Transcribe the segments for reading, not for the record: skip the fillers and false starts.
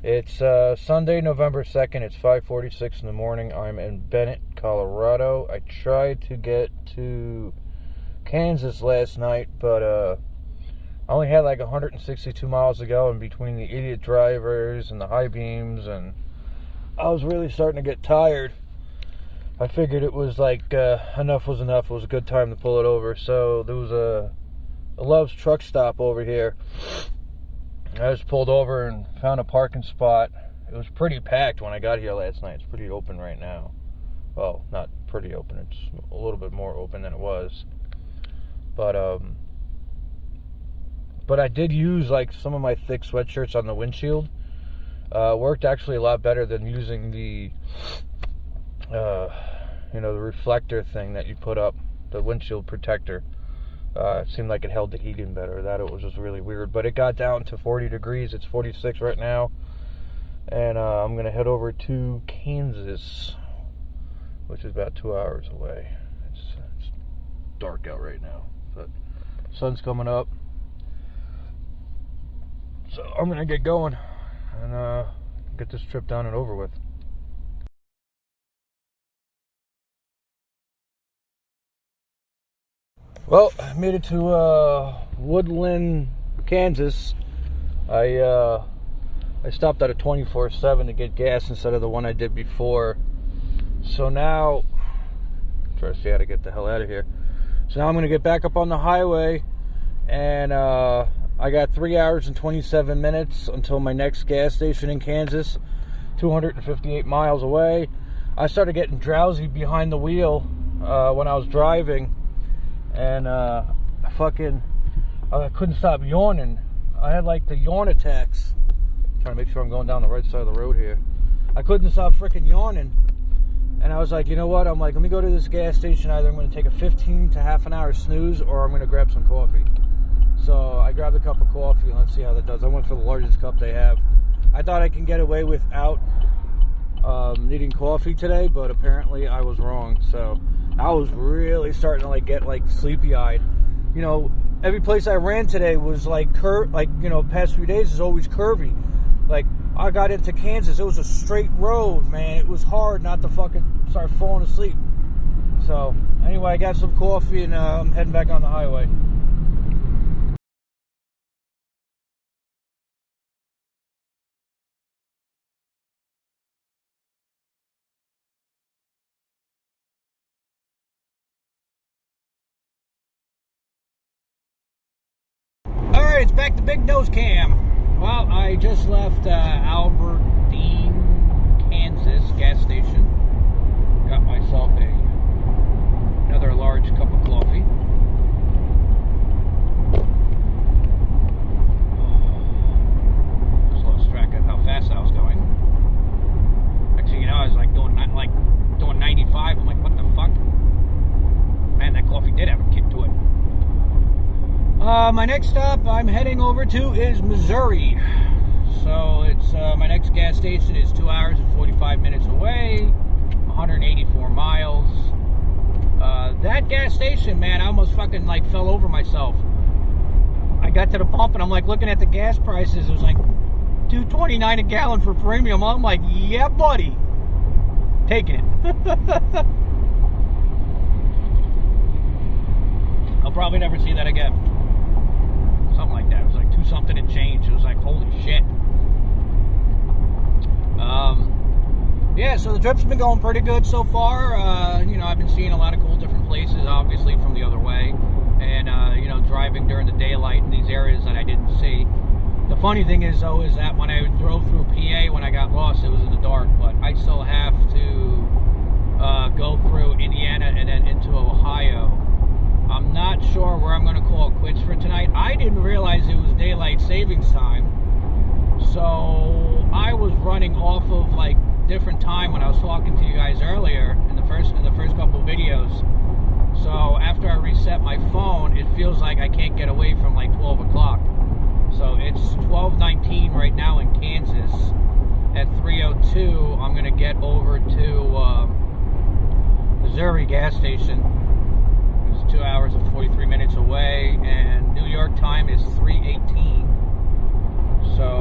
It's Sunday, November 2nd. It's 5:46 in the morning. I'm in Bennett, Colorado. I tried to get to Kansas last night, but I only had like 162 miles to go in between the idiot drivers and the high beams, and I was really starting to get tired. I figured it was like enough was enough. It was a good time to pull it over. So there was a Love's truck stop over here. I just pulled over and found a parking spot. It was pretty packed when I got here last night. It's pretty open right now. Well, not pretty open. It's a little bit more open than it was. But I did use like some of my thick sweatshirts on the windshield. Worked actually a lot better than using the the reflector thing that you put up, the windshield protector. It seemed like it held the heat in better. That it was just really weird. But it got down to 40 degrees. It's 46 right now. And I'm going to head over to Kansas, which is about 2 hours away. It's dark out right now, but sun's coming up. So I'm going to get going and get this trip done and over with. Well, I made it to Woodland, Kansas. I stopped at a 24/7 to get gas instead of the one I did before. So now, try to see how to get the hell out of here. So now I'm going to get back up on the highway, and I got 3 hours and 27 minutes until my next gas station in Kansas, 258 miles away. I started getting drowsy behind the wheel when I was driving. And I couldn't stop yawning. I had like the yawn attacks. I'm trying to make sure I'm going down the right side of the road here. I couldn't stop freaking yawning. And I was like, you know what? I'm like, let me go to this gas station. Either I'm going to take a 15 to half an hour snooze, or I'm going to grab some coffee. So I grabbed a cup of coffee, and let's see how that does. I went for the largest cup they have. I thought I can get away without needing coffee today, but apparently I was wrong. So I was really starting to get sleepy-eyed. Every place I ran today was past few days is always curvy. Like, I got into Kansas, it was a straight road, man. It was hard not to fucking start falling asleep. So anyway, I got some coffee, and I'm heading back on the highway. Alright, it's back to Big Nose Cam. Well, I just left Albertine, Kansas gas station. Got myself another large cup of coffee. Just lost track of how fast I was going. Actually, I was doing 95. I'm like, what the fuck? Man, that coffee did have a kick to it. My next stop I'm heading over to is Missouri. So it's my next gas station is 2 hours and 45 minutes away, 184 miles. That gas station, man, I almost fucking fell over myself. I got to the pump and I'm looking at the gas prices. It was $2.29 a gallon for premium. I'm like, yeah, buddy, taking it. I'll probably never see that again. Something like that. It was 2 something and change. It was holy shit. Yeah, so the trip's been going pretty good so far. I've been seeing a lot of cool different places, obviously, from the other way. And, driving during the daylight in these areas that I didn't see. The funny thing is, though, is that when I drove through PA, when I got lost, it was in the dark. But I still have to go through Indiana and then into Ohio. I'm not sure where I'm going to call it quits for tonight. I didn't realize it was daylight savings time. So I was running off of different time when I was talking to you guys earlier in the first couple of videos. So after I reset my phone, it feels like I can't get away from 12 o'clock. So it's 12:19 right now in Kansas. At 3:02, I'm going to get over to Missouri gas station. It's 2 hours and 43 minutes away, and New York time is 3:18. So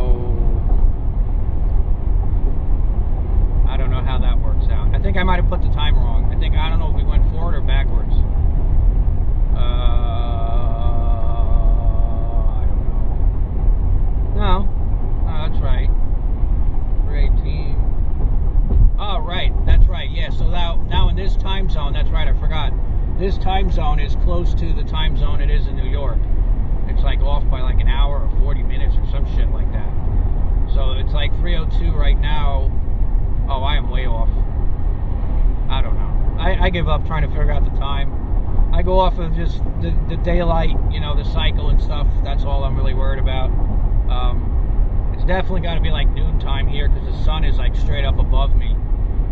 this time zone is close to the time zone it is in New York. It's like off by like an hour or 40 minutes or some shit like that. So it's like 3:02 right now. Oh, I am way off. I don't know. I give up trying to figure out the time. I go off of just the daylight, you know, the cycle and stuff. That's all I'm really worried about. It's definitely got to be like noontime here because the sun is like straight up above me,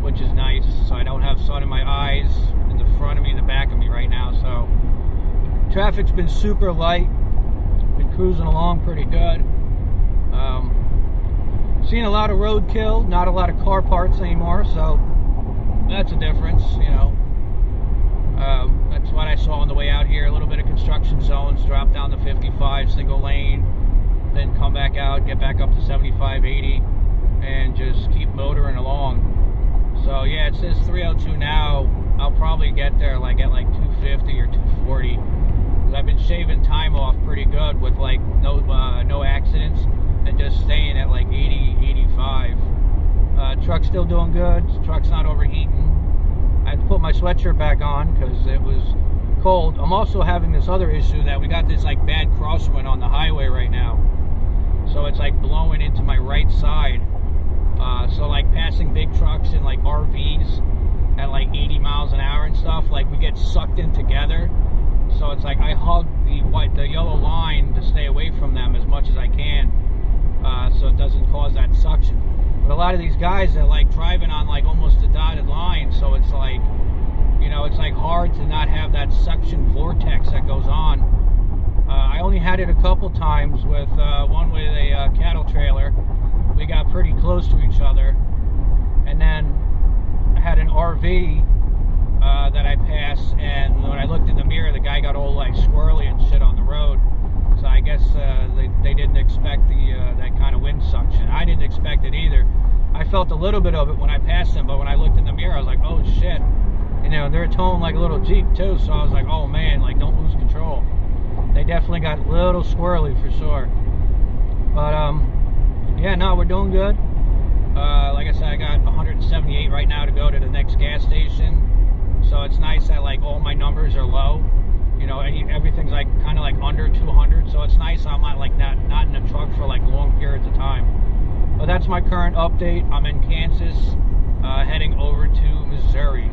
which is nice. So I don't have sun in my eyes, in the front of me, in the back of me right now. So traffic's been super light. Been cruising along pretty good. Seeing a lot of roadkill, not a lot of car parts anymore. So that's a difference, you know. That's what I saw on the way out here. A little bit of construction zones, drop down to 55, single lane, then come back out, get back up to 75, 80, and just keep motoring along. So yeah, it says 3:02 now. I'll probably get there like at like 250 or 240. Because I've been shaving time off pretty good with like no accidents and just staying at like 80, 85. Truck's still doing good. Truck's not overheating. I had to put my sweatshirt back on because it was cold. I'm also having this other issue that we got this like bad crosswind on the highway right now. So it's like blowing into my right side. So like passing big trucks and like RVs at like 80 miles an hour and stuff, like we get sucked in together. So it's like I hug the yellow line to stay away from them as much as I can, so it doesn't cause that suction. But a lot of these guys are like driving on like almost a dotted line, so it's like, you know, it's like hard to not have that suction vortex that goes on. I only had it a couple times with one with a cattle trailer. We got pretty close to each other, and then I had an RV that I passed, and when I looked in the mirror, the guy got all like squirrely and shit on the road. So I guess they didn't expect that kind of wind suction. I didn't expect it either. I felt a little bit of it when I passed them, but when I looked in the mirror, I was like, oh shit. You know, they're towing like a little Jeep too, so I was like, oh man, like don't lose control. They definitely got a little squirrely for sure. But yeah, no, we're doing good. Like I said, I got 178 right now to go to the next gas station. So it's nice that like all my numbers are low. You know, everything's like kind of like under 200. So it's nice I'm not like not in a truck for like long periods of time. But that's my current update. I'm in Kansas, heading over to Missouri.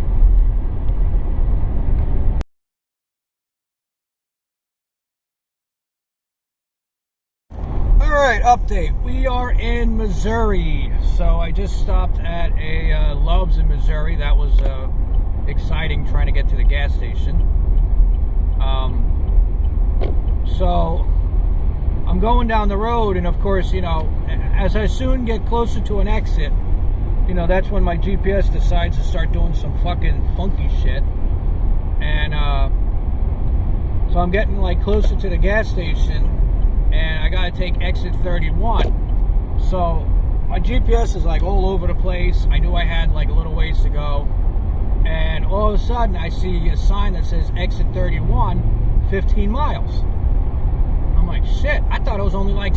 Alright, update. We are in Missouri. So I just stopped at a Love's in Missouri. That was exciting trying to get to the gas station. So I'm going down the road, and of course, you know, as I soon get closer to an exit, you know, that's when my GPS decides to start doing some fucking funky shit. And so I'm getting like closer to the gas station, and I gotta take exit 31. So my GPS is like all over the place. I knew I had like a little ways to go, and all of a sudden I see a sign that says exit 31, 15 miles. I'm like, shit, I thought it was only like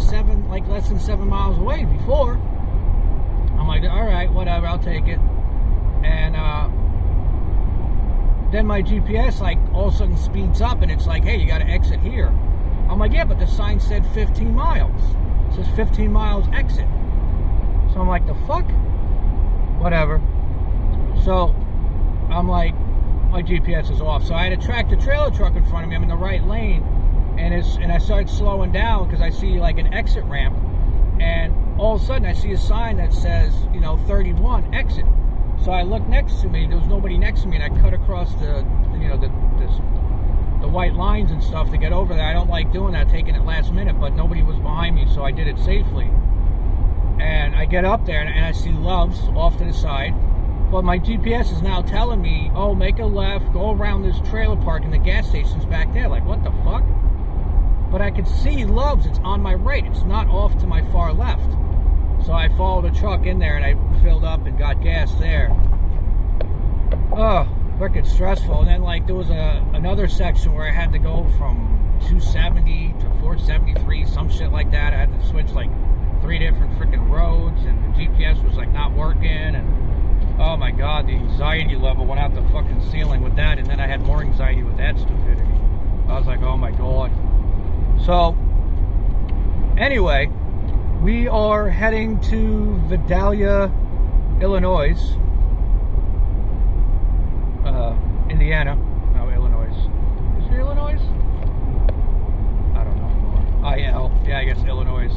less than 7 miles away before. I'm like, all right, whatever, I'll take it. And then my GPS like all of a sudden speeds up, and it's like, hey, you gotta exit here. I'm like, yeah, but the sign said 15 miles. It says 15 miles exit. So I'm like, the fuck? Whatever. So I'm like, my GPS is off. So I had to track the trailer truck in front of me. I'm in the right lane, and I started slowing down because I see like an exit ramp, and all of a sudden I see a sign that says, you know, 31 exit. So I look next to me. There was nobody next to me, and I cut across the white lines and stuff to get over there. I don't like doing that, taking it last minute, but nobody was behind me, so I did it safely. And I get up there, and I see Love's off to the side. But my GPS is now telling me, oh, make a left, go around this trailer park, and the gas station's back there. Like, what the fuck? But I could see Love's. It's on my right. It's not off to my far left. So I followed a truck in there, and I filled up and got gas there. Oh, freaking stressful. And then, like, there was another section where I had to go from 270 to 473, some shit like that. I had to switch, like, 3 different freaking roads, and the GPS was, like, not working, and Oh my God, the anxiety level went out the fucking ceiling with that, and then I had more anxiety with that stupidity. I was like, oh my God. So, anyway, we are heading to Vidalia, Illinois. Indiana. No, Illinois. Is it Illinois? I don't know. IL. Yeah, I guess Illinois.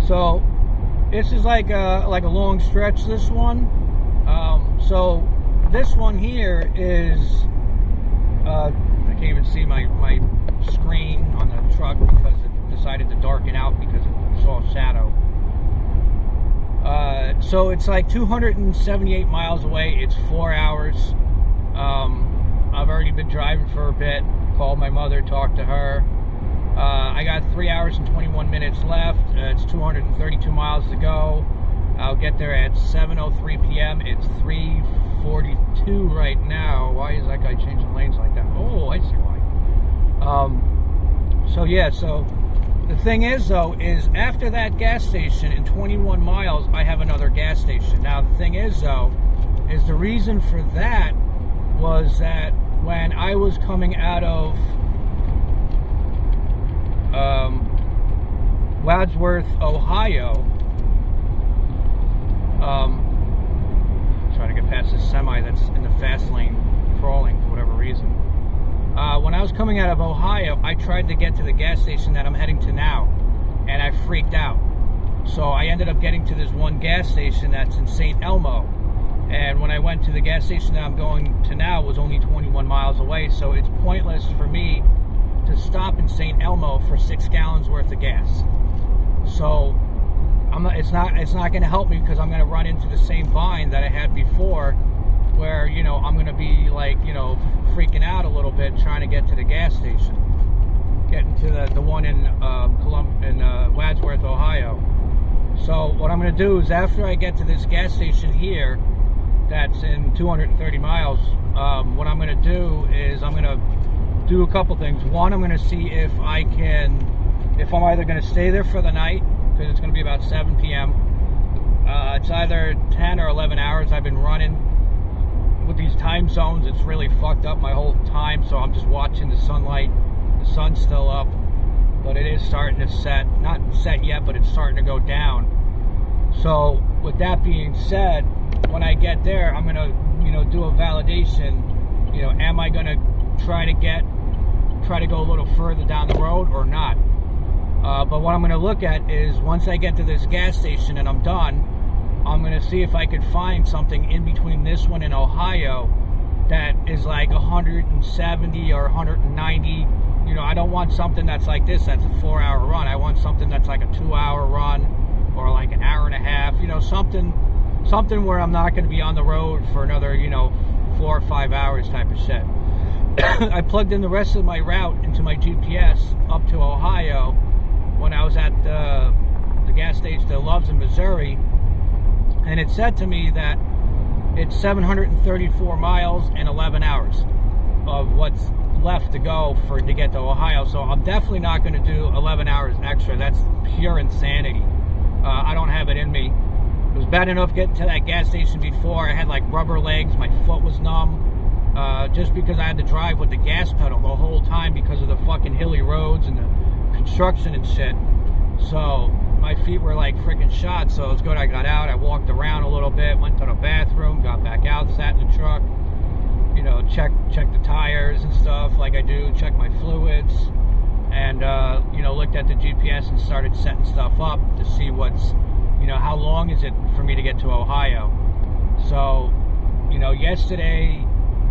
So this is like a long stretch, this one. So this one here is I can't even see my screen on the truck because it decided to darken out because it saw a shadow. So it's like 278 miles away. It's 4 hours. I've already been driving for a bit. Called my mother, talked to her. I got 3 hours and 21 minutes left. It's 232 miles to go. I'll get there at 7:03 p.m. It's 3:42 right now. Why is that guy changing lanes like that? Oh, I see why. So yeah, so the thing is, though, is after that gas station in 21 miles, I have another gas station. Now, the thing is, though, is the reason for that was that when I was coming out of Wadsworth, Ohio, trying to get past this semi that's in the fast lane crawling for whatever reason. When I was coming out of Ohio, I tried to get to the gas station that I'm heading to now, and I freaked out. So I ended up getting to this one gas station that's in St. Elmo. And when I went to the gas station that I'm going to now, it was only 21 miles away, so it's pointless for me to stop in St. Elmo for 6 gallons worth of gas. So it's not going to help me because I'm going to run into the same bind that I had before, where, you know, I'm going to be like, you know, freaking out a little bit trying to get to the gas station, getting to the one in Wadsworth, Ohio. So what I'm going to do is after I get to this gas station here, that's in 230 miles, what I'm going to do is I'm going to do a couple things. One, I'm going to see if I'm either going to stay there for the night, because it's going to be about 7 p.m. It's either 10 or 11 hours. I've been running with these time zones. It's really fucked up my whole time, so I'm just watching the sunlight. The sun's still up, but it is starting to set. Not set yet, but it's starting to go down. So with that being said, when I get there, I'm going to, you know, do a validation. You know, am I going to try to go a little further down the road or not? But what I'm going to look at is once I get to this gas station and I'm done, I'm going to see if I could find something in between this one and Ohio that is like 170 or 190. You know, I don't want something that's like this, that's a 4-hour run. I want something that's like a 2-hour run or like an hour and a half. You know, something where I'm not going to be on the road for another, you know, 4 or 5 hours type of shit. I plugged in the rest of my route into my GPS up to Ohio when I was at the gas station, the Loves in Missouri, and it said to me that it's 734 miles and 11 hours of what's left to go to get to Ohio. So I'm definitely not going to do 11 hours extra. That's pure insanity. I don't have it in me. It was bad enough getting to that gas station before. I had like rubber legs. My foot was numb. Just because I had to drive with the gas pedal the whole time because of the fucking hilly roads and the construction and shit. So my feet were like freaking shot. So it was good I got out. I walked around a little bit, went to the bathroom, got back out, sat in the truck, you know, check the tires and stuff like I do, check my fluids, and you know, looked at the GPS and started setting stuff up to see what's, you know, how long is it for me to get to Ohio. So, you know, yesterday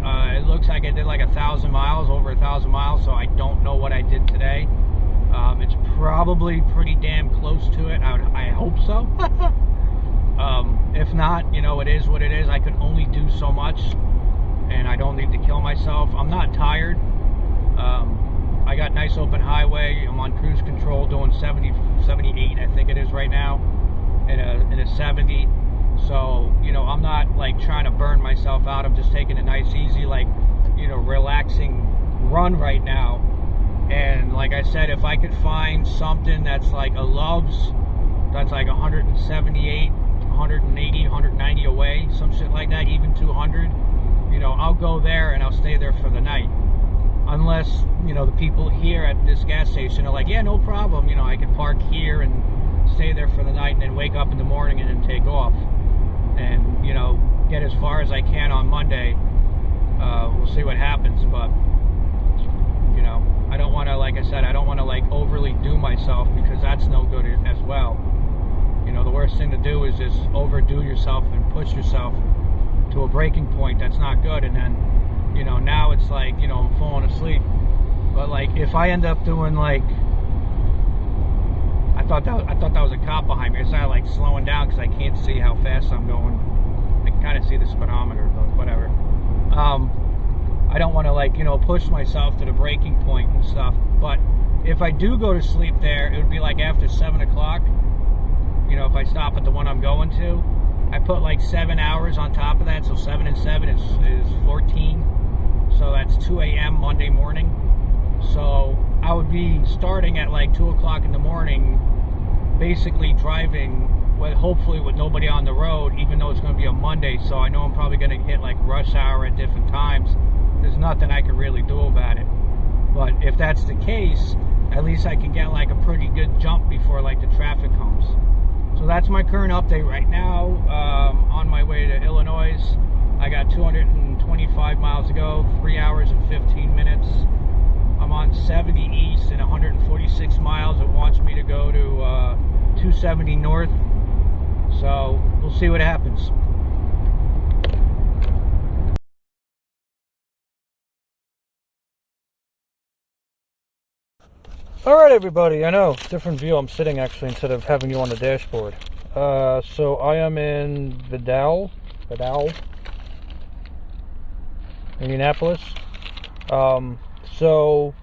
it looks like I did like 1,000 miles, over 1,000 miles, so I don't know what I did today. It's probably pretty damn close to it. I hope so. If not, you know, it is what it is. I can only do so much, and I don't need to kill myself. I'm not tired. I got nice open highway. I'm on cruise control doing 70, 78, I think it is right now, in a 70. So, you know, I'm not like trying to burn myself out. I'm just taking a nice, easy, like, you know, relaxing run right now. And like I said, if I could find something that's like a Love's, that's like 178 180, 190 away, some shit like that, even 200, you know, I'll go there and I'll stay there for the night. Unless, you know, the people here at this gas station are like, yeah, no problem, you know, I can park here and stay there for the night and then wake up in the morning and then take off. And, you know, get as far as I can on Monday. We'll see what happens, but, you know, I don't want to, like I said, I don't want to, like, overly do myself, because that's no good as well. You know, the worst thing to do is just overdo yourself and push yourself to a breaking point that's not good, and then, you know, now it's like, you know, I'm falling asleep. But, like, if I end up doing, like, I thought that was a cop behind me. I started, like, slowing down because I can't see how fast I'm going. I can kind of see the speedometer, but whatever. I don't want to, like, you know, push myself to the breaking point and stuff. But if I do go to sleep there, it would be like after 7 o'clock. You know, if I stop at the one I'm going to, I put like 7 hours on top of that. So 7 and 7 is 14. So that's 2 a.m. Monday morning. So I would be starting at like 2 o'clock in the morning, basically driving, hopefully with nobody on the road, even though it's going to be a Monday. So I know I'm probably going to hit like rush hour at different times. There's nothing I can really do about it. But if that's the case, at least I can get like a pretty good jump before like the traffic comes. So that's my current update right now. On my way to Illinois. I got 225 miles to go, 3 hours and 15 minutes. I'm on 70 east and 146 miles. It wants me to go to 270 north. So we'll see what happens. Alright everybody, I know, different view. I'm sitting actually instead of having you on the dashboard. So I am in Vidal, Indianapolis. So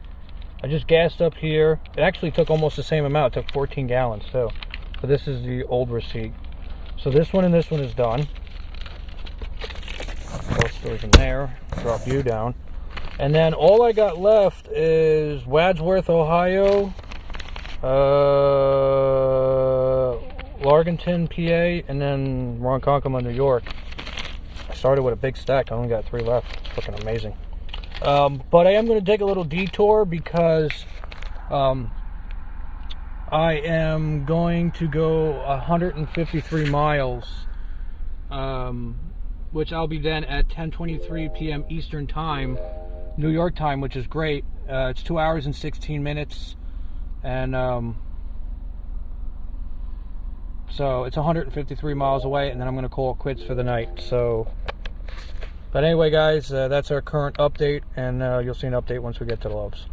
I just gassed up here. It actually took almost the same amount. It took 14 gallons too. But this is the old receipt. So this one and this one is done. Both goes in there. Drop you down. And then all I got left is Wadsworth, Ohio, Largenton, PA, and then Ronkonkoma, New York. I started with a big stack. I only got 3 left. It's looking amazing. But I am going to take a little detour because I am going to go 153 miles, which I'll be then at 10:23 p.m. Eastern Time, New York time, which is great. It's 2 hours and 16 minutes, and so it's 153 miles away, and then I'm going to call it quits for the night. So, but anyway, guys, that's our current update, and you'll see an update once we get to the Loves.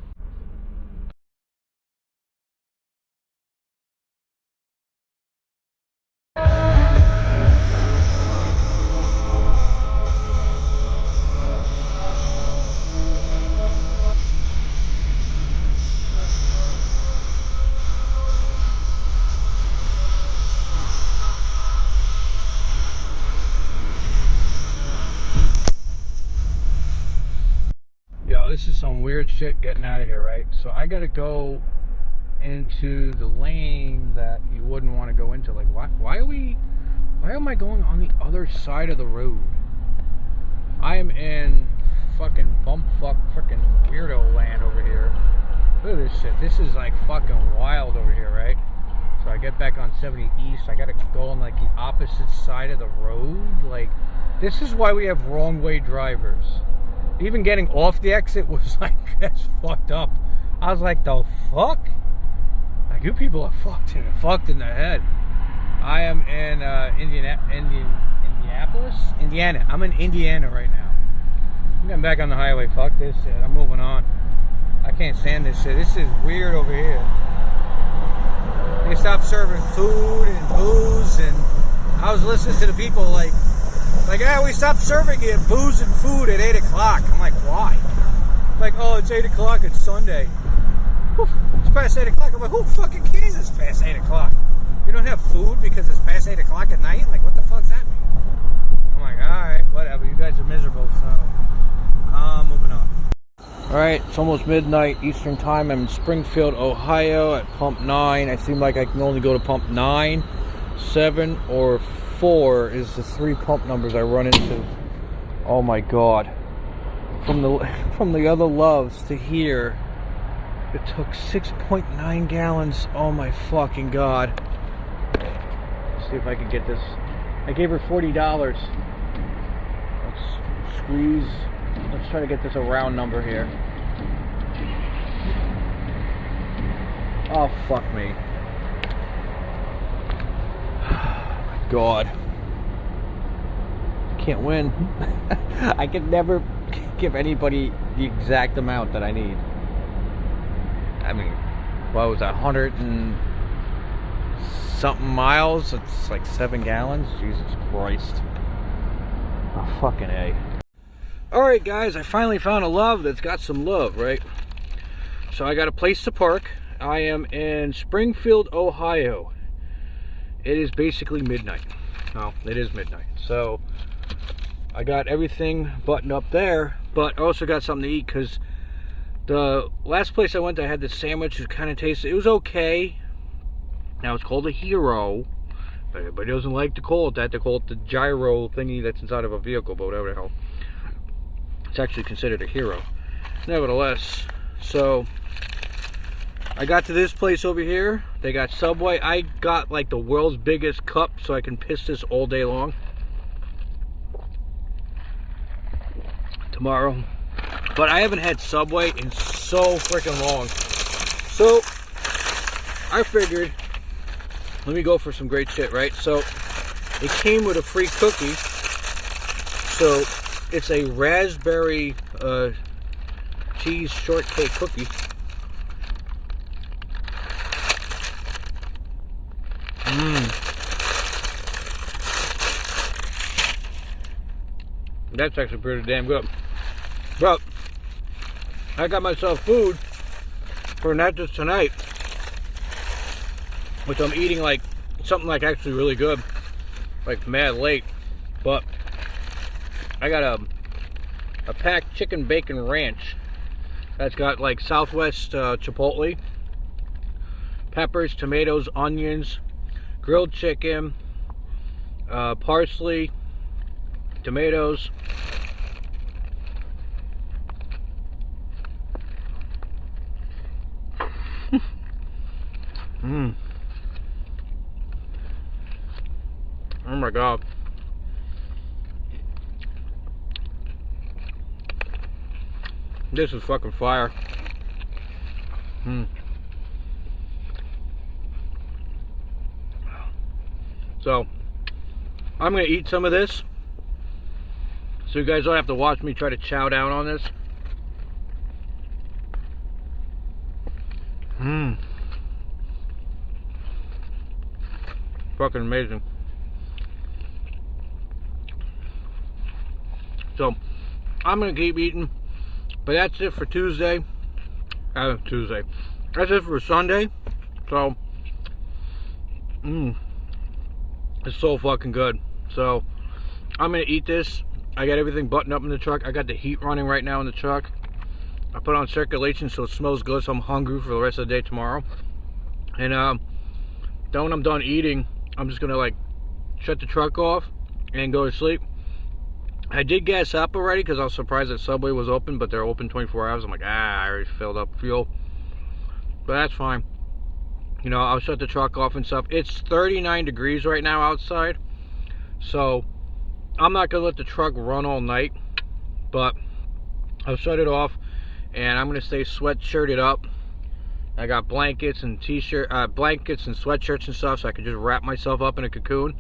This is some weird shit getting out of here, right? So I gotta go into the lane that you wouldn't want to go into. Like, why am I going on the other side of the road? I am in fucking bumfuck freaking weirdo land over here. Look at this shit. This is like fucking wild over here, right? So I get back on 70 East. I gotta go on like the opposite side of the road. Like, this is why we have wrong way drivers. Even getting off the exit was like, that's fucked up. I was like, the fuck? Like, you people are fucked in the head. I am in Indiana. I'm in Indiana right now. I'm getting back on the highway. Fuck this shit. I'm moving on. I can't stand this shit. This is weird over here. They stopped serving food and booze, and I was listening to the people like, yeah, we stopped serving you booze and food at 8 o'clock. I'm like, why? Like, oh, it's 8 o'clock, it's Sunday. It's past 8 o'clock. I'm like, who fucking cares it's past 8 o'clock? You don't have food because it's past 8 o'clock at night? Like, what the fuck's that mean? I'm like, alright, whatever. You guys are miserable, so moving on. Alright, it's almost midnight Eastern Time. I'm in Springfield, Ohio at pump 9. I seem like I can only go to pump 9, 7, or 4 is the 3 pump numbers I run into. Oh my god. From the other loves to here, it took 6.9 gallons. Oh my fucking god. Let's see if I can get this. I gave her $40. Let's squeeze. Let's try to get this a round number here. Oh, fuck me. God. Can't win. I can never give anybody the exact amount that I need. I mean, what was that, 100 and something miles? It's like 7 gallons? Jesus Christ. Oh, fucking A. Alright guys, I finally found a love that's got some love, right? So I got a place to park. I am in Springfield, Ohio. It is basically midnight. Well, it is midnight. So I got everything buttoned up there, but I also got something to eat because the last place I went to, I had this sandwich. It kind of tasted, it was okay. Now it's called a Hero, but everybody doesn't like to call it that. They call it the gyro thingy that's inside of a vehicle, but whatever the hell. It's actually considered a Hero. Nevertheless, so I got to this place over here. They got Subway. I got like the world's biggest cup so I can piss this all day long. Tomorrow. But I haven't had Subway in so freaking long. So I figured, let me go for some great shit, right? So it came with a free cookie. So it's a raspberry cheese shortcake cookie. That's actually pretty damn good. But I got myself food for not just tonight, which I'm eating like something like actually really good, like mad late. But I got a packed chicken bacon ranch that's got like Southwest chipotle, peppers, tomatoes, onions, grilled chicken, parsley, tomatoes, oh my god. This is fucking fire. So I'm gonna eat some of this so you guys don't have to watch me try to chow down on this. Fucking amazing. So I'm gonna keep eating, but that's it for Tuesday. That's it for Sunday. So it's so fucking good. So I'm gonna eat this. I got everything buttoned up in the truck. I got the heat running right now in the truck. I put on circulation so it smells good, so I'm hungry for the rest of the day tomorrow. And then when I'm done eating, I'm just gonna like shut the truck off and go to sleep. I did gas up already because I was surprised that Subway was open, but they're open 24 hours. I'm like, I already filled up fuel, but that's fine. You know, I'll shut the truck off and stuff. It's 39 degrees right now outside, so I'm not gonna let the truck run all night, but I'll shut it off and I'm gonna stay sweatshirted up. I got blankets and blankets and sweatshirts and stuff, so I can just wrap myself up in a cocoon,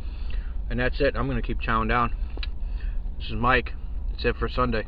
and that's it. I'm gonna keep chowing down. This is Mike. That's it for Sunday.